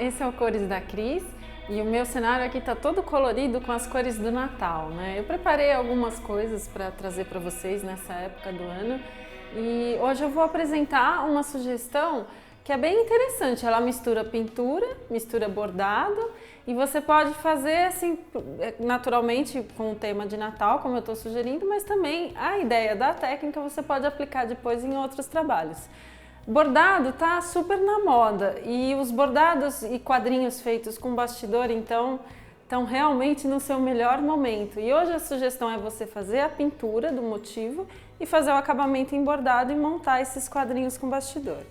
esse é o Cores da Cris e o meu cenário aqui está todo colorido com as cores do Natal, né? Eu preparei algumas coisas para trazer para vocês nessa época do ano e hoje eu vou apresentar uma sugestão que é bem interessante. Ela mistura pintura, mistura bordado e você pode fazer assim naturalmente com o tema de Natal, como eu estou sugerindo, mas também a ideia da técnica você pode aplicar depois em outros trabalhos. Bordado tá super na moda e os bordados e quadrinhos feitos com bastidor então estão realmente no seu melhor momento. E hoje a sugestão é você fazer a pintura do motivo e fazer o acabamento em bordado e montar esses quadrinhos com bastidor.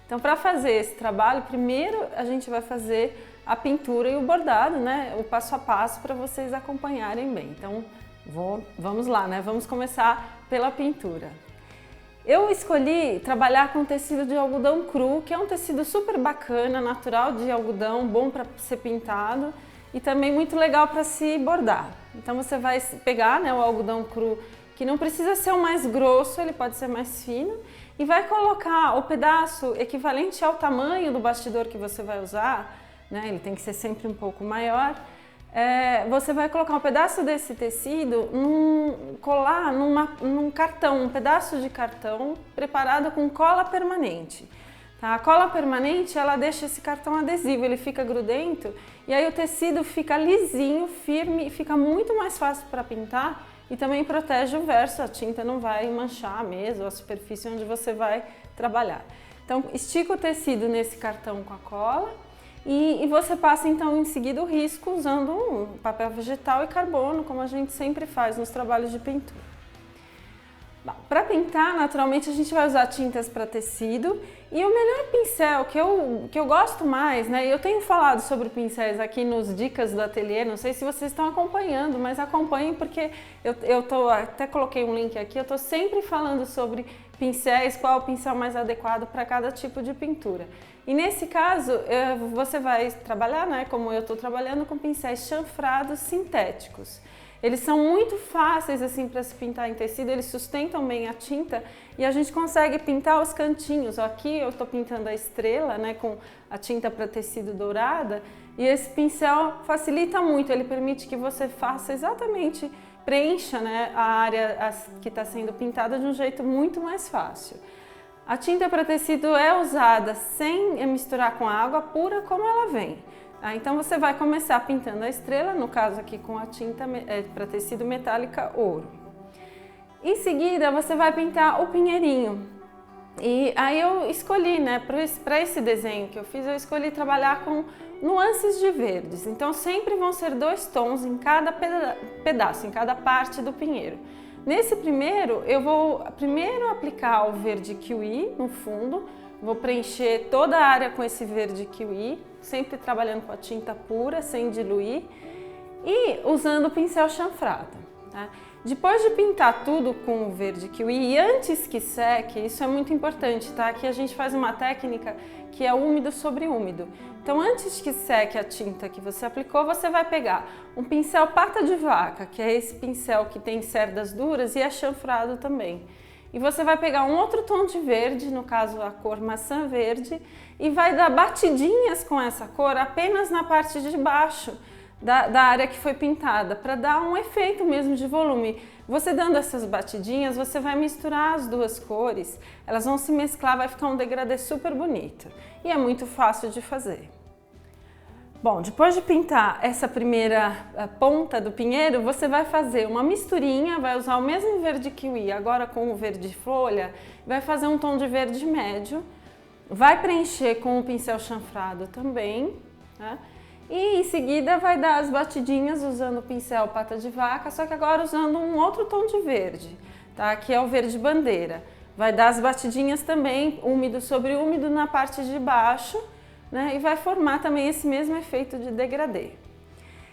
Então, para fazer esse trabalho, primeiro a gente vai fazer a pintura e o bordado, né? O passo a passo para vocês acompanharem bem. Então, vamos lá, né? Vamos começar pela pintura. Eu escolhi trabalhar com tecido de algodão cru, que é um tecido super bacana, natural de algodão, bom para ser pintado e também muito legal para se bordar. Então você vai pegar, né, o algodão cru, que não precisa ser o mais grosso, ele pode ser mais fino, e vai colocar o pedaço equivalente ao tamanho do bastidor que você vai usar, né, ele tem que ser sempre um pouco maior. Você vai colocar um pedaço desse tecido, colar num cartão, um pedaço de cartão preparado com cola permanente. Tá? A cola permanente ela deixa esse cartão adesivo, ele fica grudento e aí o tecido fica lisinho, firme, fica muito mais fácil para pintar e também protege o verso, a tinta não vai manchar a mesa ou a superfície onde você vai trabalhar. Então estica o tecido nesse cartão com a cola. E você passa então em seguida o risco usando um papel vegetal e carbono, como a gente sempre faz nos trabalhos de pintura. Para pintar, naturalmente a gente vai usar tintas para tecido e o melhor pincel que eu gosto mais, né? Eu tenho falado sobre pincéis aqui nos Dicas do Ateliê, não sei se vocês estão acompanhando, mas acompanhem porque até coloquei um link aqui, eu estou sempre falando sobre pincéis, qual é o pincel mais adequado para cada tipo de pintura. E nesse caso, você vai trabalhar, né, como eu estou trabalhando, com pincéis chanfrados sintéticos. Eles são muito fáceis assim para se pintar em tecido, eles sustentam bem a tinta e a gente consegue pintar os cantinhos. Aqui eu estou pintando a estrela, né, com a tinta para tecido dourada e esse pincel facilita muito, ele permite que você faça exatamente, preencha, né, a área que está sendo pintada de um jeito muito mais fácil. A tinta para tecido é usada sem misturar com a água pura como ela vem. Então você vai começar pintando a estrela, no caso aqui com a tinta para tecido metálica ouro. Em seguida você vai pintar o pinheirinho. E aí eu escolhi, né, para esse desenho que eu fiz, eu escolhi trabalhar com nuances de verdes. Então sempre vão ser 2 tons em cada pedaço, em cada parte do pinheiro. Nesse primeiro, eu vou primeiro aplicar o verde kiwi no fundo, vou preencher toda a área com esse verde kiwi, sempre trabalhando com a tinta pura, sem diluir e usando o pincel chanfrado. Tá? Depois de pintar tudo com o verde kiwi e antes que seque, isso é muito importante, tá? Aqui a gente faz uma técnica que é úmido sobre úmido. Então antes que seque a tinta que você aplicou, você vai pegar um pincel pata de vaca, que é esse pincel que tem cerdas duras e é chanfrado também. E você vai pegar um outro tom de verde, no caso a cor maçã verde, e vai dar batidinhas com essa cor apenas na parte de baixo da área que foi pintada, para dar um efeito mesmo de volume. Você dando essas batidinhas, você vai misturar as duas cores, elas vão se mesclar, vai ficar um degradê super bonito. E é muito fácil de fazer. Bom, depois de pintar essa primeira ponta do pinheiro, você vai fazer uma misturinha, vai usar o mesmo verde kiwi, agora com o verde folha, vai fazer um tom de verde médio, vai preencher com o pincel chanfrado também, né? E em seguida vai dar as batidinhas usando o pincel pata de vaca, só que agora usando um outro tom de verde, tá? Que é o verde bandeira. Vai dar as batidinhas também, úmido sobre úmido na parte de baixo, né? E vai formar também esse mesmo efeito de degradê.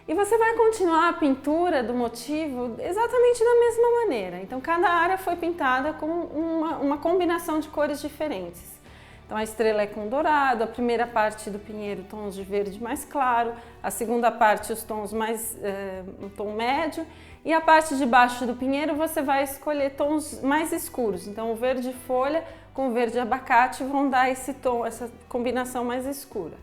E você vai continuar a pintura do motivo exatamente da mesma maneira. Então cada área foi pintada com uma combinação de cores diferentes. Então a estrela é com dourado, a primeira parte do pinheiro tons de verde mais claro, a segunda parte os tons mais, um tom médio e a parte de baixo do pinheiro você vai escolher tons mais escuros. Então o verde folha com o verde abacate vão dar esse tom, essa combinação mais escura.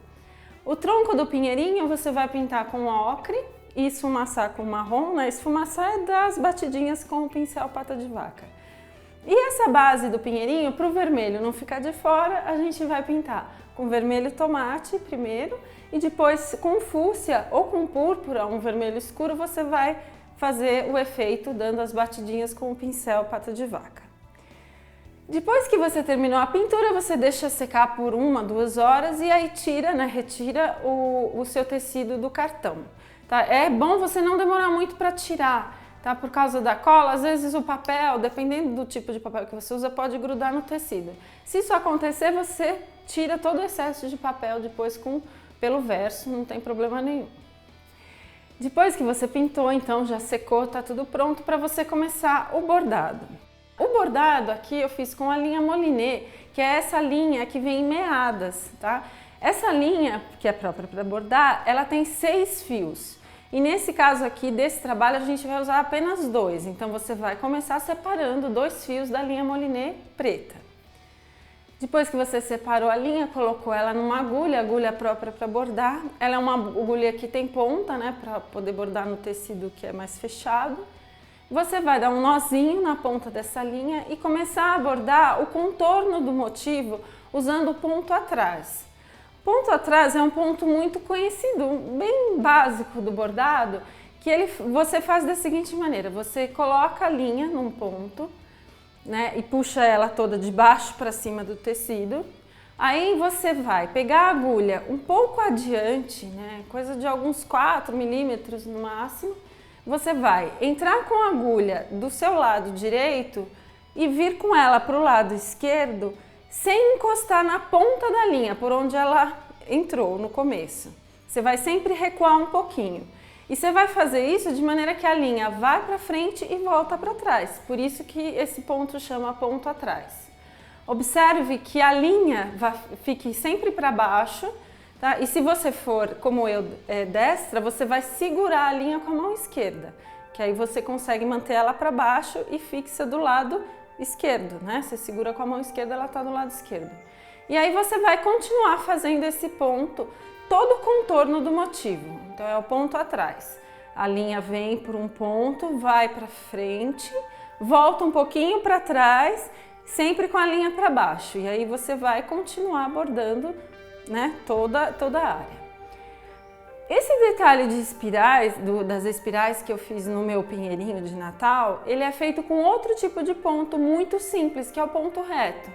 O tronco do pinheirinho você vai pintar com ocre e esfumaçar com marrom, né? Esfumaçar é das batidinhas com o pincel pata de vaca. E essa base do pinheirinho, para o vermelho não ficar de fora, a gente vai pintar com vermelho tomate primeiro e depois com fúcsia ou com púrpura, um vermelho escuro, você vai fazer o efeito dando as batidinhas com o pincel pata de vaca. Depois que você terminou a pintura, você deixa secar por 1, 2 horas e aí tira, né, retira o seu tecido do cartão. Tá? É bom você não demorar muito para tirar, tá? Por causa da cola, às vezes o papel, dependendo do tipo de papel que você usa, pode grudar no tecido. Se isso acontecer, você tira todo o excesso de papel depois pelo verso, não tem problema nenhum. Depois que você pintou, então já secou, tá tudo pronto para você começar o bordado. O bordado aqui eu fiz com a linha Moliné, que é essa linha que vem em meadas, tá? Essa linha, que é própria para bordar, ela tem 6 fios. E nesse caso aqui, desse trabalho, a gente vai usar apenas 2. Então você vai começar separando 2 fios da linha Moliné preta. Depois que você separou a linha, colocou ela numa agulha própria para bordar. Ela é uma agulha que tem ponta, né, para poder bordar no tecido que é mais fechado. Você vai dar um nozinho na ponta dessa linha e começar a bordar o contorno do motivo usando o ponto atrás. Ponto atrás é um ponto muito conhecido, bem básico do bordado, que você faz da seguinte maneira: você coloca a linha num ponto, né, e puxa ela toda de baixo para cima do tecido. Aí você vai pegar a agulha um pouco adiante, né, coisa de alguns 4 milímetros no máximo. Você vai entrar com a agulha do seu lado direito e vir com ela para o lado esquerdo, sem encostar na ponta da linha, por onde ela entrou no começo. Você vai sempre recuar um pouquinho. E você vai fazer isso de maneira que a linha vai para frente e volta para trás. Por isso que esse ponto chama ponto atrás. Observe que a linha fique sempre para baixo, tá? E se você for, como eu, destra, você vai segurar a linha com a mão esquerda, que aí você consegue manter ela para baixo e fixa do lado esquerdo, né? Você segura com a mão esquerda, ela está do lado esquerdo. E aí você vai continuar fazendo esse ponto, todo o contorno do motivo. Então é o ponto atrás. A linha vem por um ponto, vai para frente, volta um pouquinho para trás, sempre com a linha para baixo. E aí você vai continuar bordando, né, toda a área. Esse detalhe de espirais, das espirais que eu fiz no meu pinheirinho de Natal, ele é feito com outro tipo de ponto muito simples, que é o ponto reto.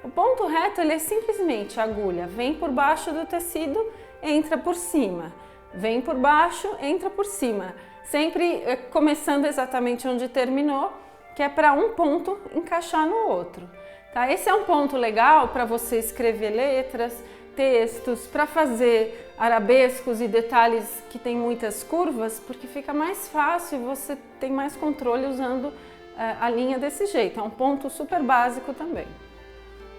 O ponto reto, ele é simplesmente a agulha vem por baixo do tecido, entra por cima, vem por baixo, entra por cima, sempre começando exatamente onde terminou, que é para um ponto encaixar no outro. Tá? Esse é um ponto legal para você escrever letras, textos, para fazer arabescos e detalhes que tem muitas curvas, porque fica mais fácil e você tem mais controle usando a linha desse jeito. É um ponto super básico também.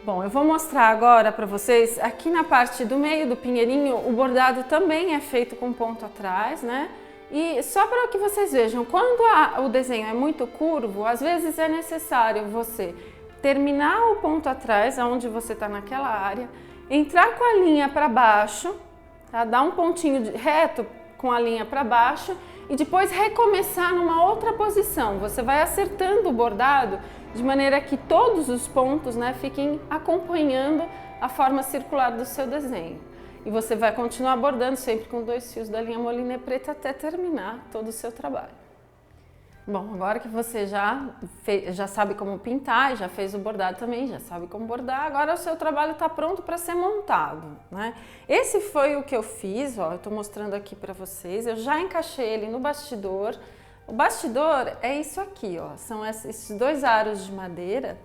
Bom, eu vou mostrar agora para vocês, aqui na parte do meio do pinheirinho, o bordado também é feito com ponto atrás, né? E só para que vocês vejam, quando o desenho é muito curvo, às vezes é necessário você terminar o ponto atrás, onde você está naquela área, entrar com a linha para baixo, tá? Dar um pontinho reto com a linha para baixo e depois recomeçar numa outra posição. Você vai acertando o bordado de maneira que todos os pontos, né, fiquem acompanhando a forma circular do seu desenho. E você vai continuar bordando sempre com 2 fios da linha Moliné preta até terminar todo o seu trabalho. Bom, agora que você já sabe como pintar, já fez o bordado também, já sabe como bordar, agora o seu trabalho está pronto para ser montado, né? Esse foi o que eu fiz, ó, eu estou mostrando aqui para vocês, eu já encaixei ele no bastidor. O bastidor é isso aqui, ó, são esses 2 aros de madeira.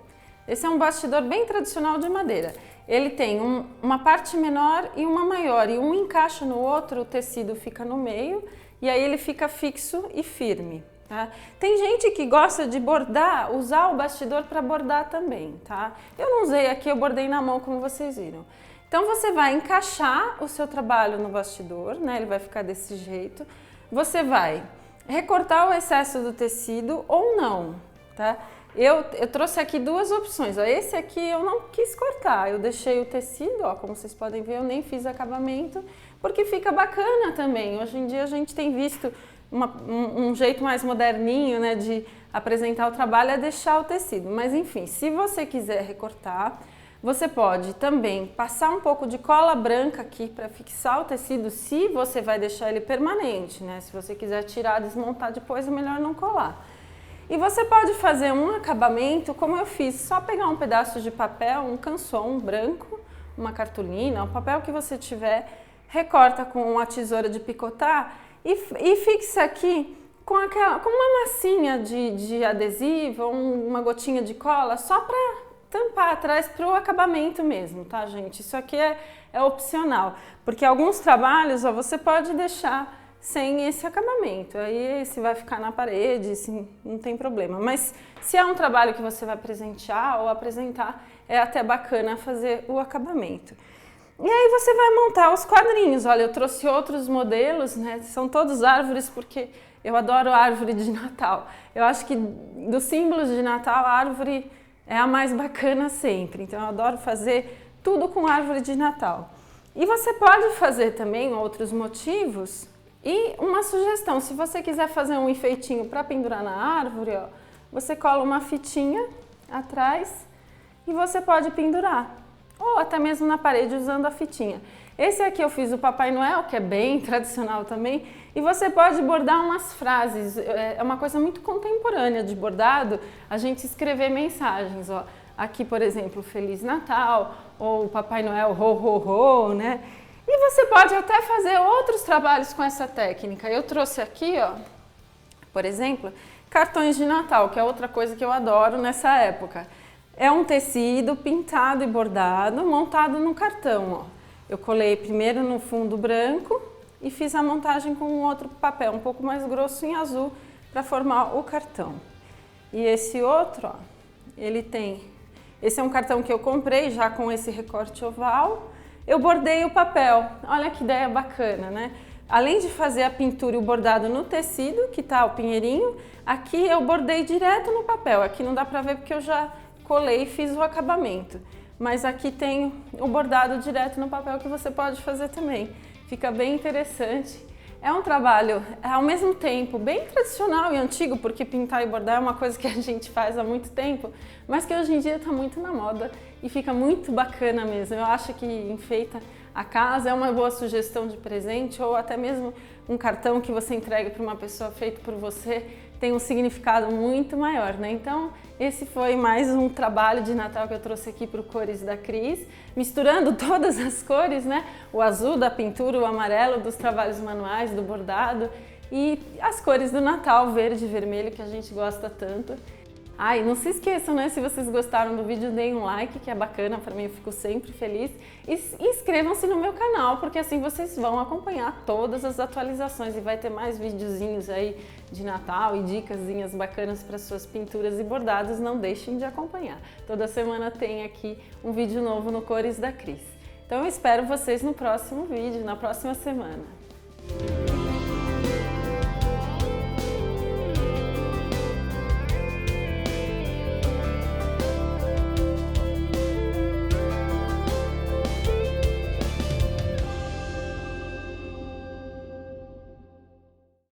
Esse é um bastidor bem tradicional de madeira. Ele tem uma parte menor e uma maior, e um encaixa no outro, o tecido fica no meio, e aí ele fica fixo e firme. Tá? Tem gente que gosta de bordar, usar o bastidor para bordar também, tá? Eu não usei aqui, eu bordei na mão, como vocês viram. Então você vai encaixar o seu trabalho no bastidor, né? Ele vai ficar desse jeito. Você vai recortar o excesso do tecido ou não, tá? Eu trouxe aqui 2 opções, ó. Esse aqui eu não quis cortar, eu deixei o tecido, ó, como vocês podem ver, eu nem fiz acabamento, porque fica bacana também. Hoje em dia a gente tem visto um jeito mais moderninho, né, de apresentar o trabalho é deixar o tecido. Mas enfim, se você quiser recortar, você pode também passar um pouco de cola branca aqui para fixar o tecido, se você vai deixar ele permanente, né? Se você quiser tirar, desmontar depois, é melhor não colar. E você pode fazer um acabamento, como eu fiz, só pegar um pedaço de papel, um canson branco, uma cartolina, o papel que você tiver, recorta com uma tesoura de picotar e fixa aqui com uma massinha de adesivo, uma gotinha de cola, só para tampar atrás para o acabamento mesmo, tá, gente? Isso aqui é opcional, porque alguns trabalhos, ó, você pode deixar sem esse acabamento, aí esse vai ficar na parede, assim, não tem problema. Mas se é um trabalho que você vai presentear ou apresentar, é até bacana fazer o acabamento. E aí você vai montar os quadrinhos. Olha, eu trouxe outros modelos, né? São todos árvores, porque eu adoro árvore de Natal. Eu acho que dos símbolos de Natal, a árvore é a mais bacana sempre, então eu adoro fazer tudo com árvore de Natal. E você pode fazer também outros motivos e uma sugestão, se você quiser fazer um enfeitinho para pendurar na árvore, ó, você cola uma fitinha atrás e você pode pendurar, ou até mesmo na parede usando a fitinha. Esse aqui eu fiz o Papai Noel, que é bem tradicional também, e você pode bordar umas frases, é uma coisa muito contemporânea de bordado, a gente escrever mensagens, ó. Aqui, por exemplo, Feliz Natal, ou Papai Noel, ho, ho, ho, né? E você pode até fazer outros trabalhos com essa técnica. Eu trouxe aqui, ó, por exemplo, cartões de Natal, que é outra coisa que eu adoro nessa época. É um tecido pintado e bordado, montado no cartão, ó. Eu colei primeiro no fundo branco e fiz a montagem com um outro papel um pouco mais grosso em azul para formar o cartão. E esse outro, ó, esse é um cartão que eu comprei já com esse recorte oval. Eu bordei o papel, olha que ideia bacana, né? Além de fazer a pintura e o bordado no tecido, que tá o pinheirinho, aqui eu bordei direto no papel. Aqui não dá para ver porque eu já colei e fiz o acabamento. Mas aqui tem o bordado direto no papel que você pode fazer também. Fica bem interessante. É um trabalho, ao mesmo tempo, bem tradicional e antigo, porque pintar e bordar é uma coisa que a gente faz há muito tempo, mas que hoje em dia está muito na moda e fica muito bacana mesmo. Eu acho que enfeita a casa, é uma boa sugestão de presente ou até mesmo um cartão que você entrega para uma pessoa feito por você, tem um significado muito maior, né? Então, esse foi mais um trabalho de Natal que eu trouxe aqui para o Cores da Cris, misturando todas as cores, né? O azul da pintura, o amarelo dos trabalhos manuais, do bordado e as cores do Natal, verde e vermelho, que a gente gosta tanto. Ah, e não se esqueçam, né? Se vocês gostaram do vídeo, deem um like, que é bacana para mim, eu fico sempre feliz. E inscrevam-se no meu canal, porque assim vocês vão acompanhar todas as atualizações e vai ter mais videozinhos aí de Natal e dicasinhas bacanas para suas pinturas e bordados. Não deixem de acompanhar. Toda semana tem aqui um vídeo novo no Cores da Cris. Então eu espero vocês no próximo vídeo, na próxima semana.